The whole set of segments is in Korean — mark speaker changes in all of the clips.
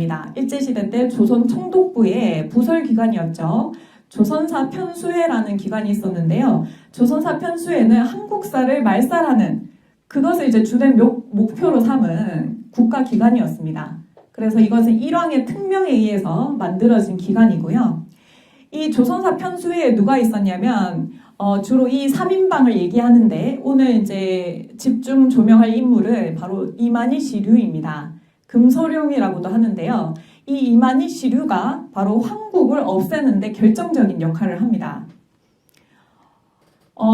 Speaker 1: 합니다. 일제시대 때 조선 총독부의 부설기관이었죠. 조선사 편수회라는 기관이 있었는데요. 조선사 편수회는 한국사를 말살하는 그것을 이제 주된 목표로 삼은 국가기관이었습니다. 그래서 이것은 일왕의 특명에 의해서 만들어진 기관이고요. 이 조선사 편수회에 누가 있었냐면 주로 이 3인방을 얘기하는데 오늘 이제 집중 조명할 인물은 바로 이만희 시류입니다. 금소룡이라고도 하는데요. 이 이만희 시류가 바로 황국을 없애는데 결정적인 역할을 합니다.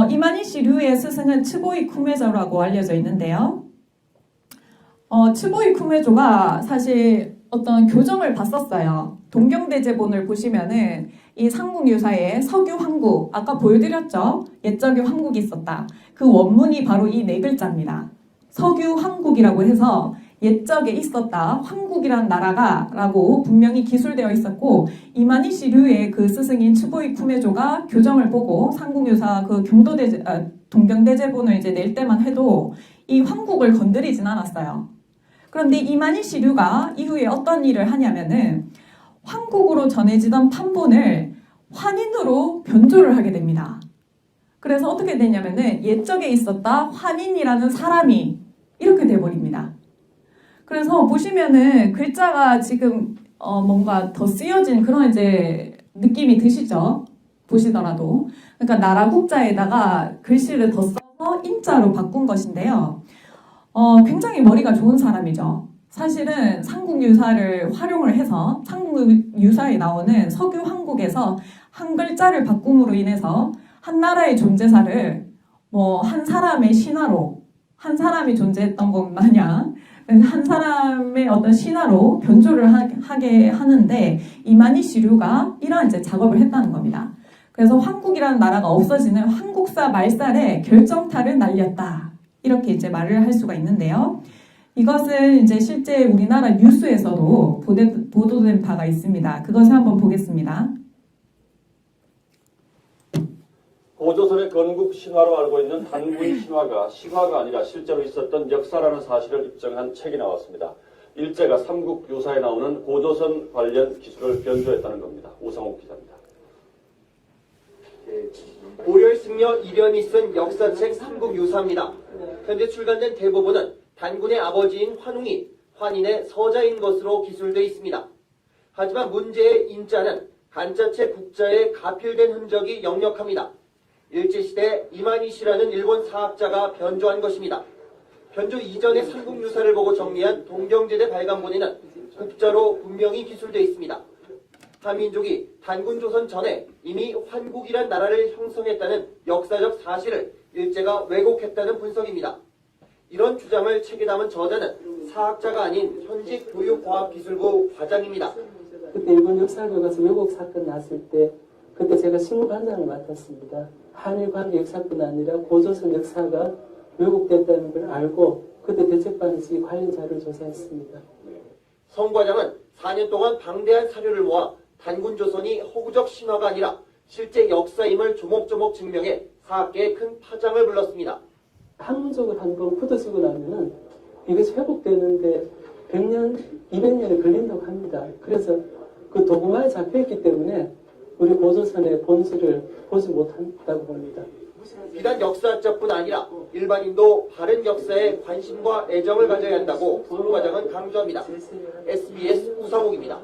Speaker 1: 이만희 시류의 스승은 츠보이 쿠메조라고 알려져 있는데요. 츠보이 쿠메조가 사실 어떤 교정을 봤었어요. 동경대제본을 보시면은 이 삼국유사에 석유 황국, 아까 보여드렸죠? 옛적에 황국이 있었다. 그 원문이 바로 이 네 글자입니다. 석유 황국이라고 해서 옛적에 있었다. 황국이란 나라가 라고 분명히 기술되어 있었고 이만희 시류의 그 스승인 츠보이 쿠메조가 교정을 보고 삼국유사 그 동경대제본을 이제 낼 때만 해도 이 황국을 건드리진 않았어요. 그런데 이만희 시류가 이후에 어떤 일을 하냐면은 황국으로 전해지던 판본을 환인으로 변조를 하게 됩니다. 그래서 어떻게 되냐면은 옛적에 있었다 환인이라는 사람이 이렇게 돼버립니다. 그래서 보시면은 글자가 지금 뭔가 더 쓰여진 그런 이제 느낌이 드시죠? 보시더라도. 그러니까 나라국자에다가 글씨를 더 써서 인자로 바꾼 것인데요. 굉장히 머리가 좋은 사람이죠. 사실은 삼국유사를 활용을 해서 삼국유사에 나오는 석유 황국에서 한 글자를 바꿈으로 인해서 한 나라의 존재사를 한 사람의 신화로 한 사람이 존재했던 것 마냥 한 사람의 어떤 신화로 변조를 하게 하는데 이만희 시류가 이러한 이제 작업을 했다는 겁니다. 그래서 황국이라는 나라가 없어지는 한국사 말살에 결정타를 날렸다. 이렇게 이제 말을 할 수가 있는데요. 이것은 이제 실제 우리나라 뉴스에서도 보도된 바가 있습니다. 그것을 한번 보겠습니다.
Speaker 2: 고조선의 건국 신화로 알고 있는 단군 신화가 시화가 아니라 실제로 있었던 역사라는 사실을 입증한 책이 나왔습니다. 일제가 삼국유사에 나오는 고조선 관련 기술을 변조했다는 겁니다. 오상욱 기자입니다.
Speaker 3: 고려의 승려 이련이 쓴 역사책 삼국유사입니다. 현재 출간된 대부분은 단군의 아버지인 환웅이 환인의 서자인 것으로 기술되어 있습니다. 하지만 문제의 인자는 간자체 국자에 가필된 흔적이 역력합니다. 일제시대 이만희 씨라는 일본 사학자가 변조한 것입니다. 변조 이전의 삼국유사를 보고 정리한 동경제대 발간본에는 국자로 분명히 기술되어 있습니다. 한민족이 단군조선 전에 이미 환국이란 나라를 형성했다는 역사적 사실을 일제가 왜곡했다는 분석입니다. 이런 주장을 책에 담은 저자는 사학자가 아닌 현직 교육과학기술부 과장입니다.
Speaker 4: 그때 일본 역사학교 가서 왜곡 사건 났을 때 그때 제가 신고반장을 맡았습니다. 한일 관계 역사뿐 아니라 고조선 역사가 왜곡됐다는 걸 알고 그때 대책반에서 이 관련 자료를 조사했습니다.
Speaker 3: 성 과장은 4년 동안 방대한 사료를 모아 단군조선이 허구적 신화가 아니라 실제 역사임을 조목조목 증명해 사학계에 큰 파장을 불렀습니다.
Speaker 4: 학문적으로 한번 굳어지고 나면은 이것이 회복되는데 100년, 200년이 걸린다고 합니다. 그래서 그 도구만에 잡혀있기 때문에 우리 고조선의 본질을 보지 못한다고 봅니다.
Speaker 3: 비단 역사학자뿐 아니라 일반인도 바른 역사에 관심과 애정을 가져야 한다고 성 과장은 강조합니다. SBS 우상욱입니다.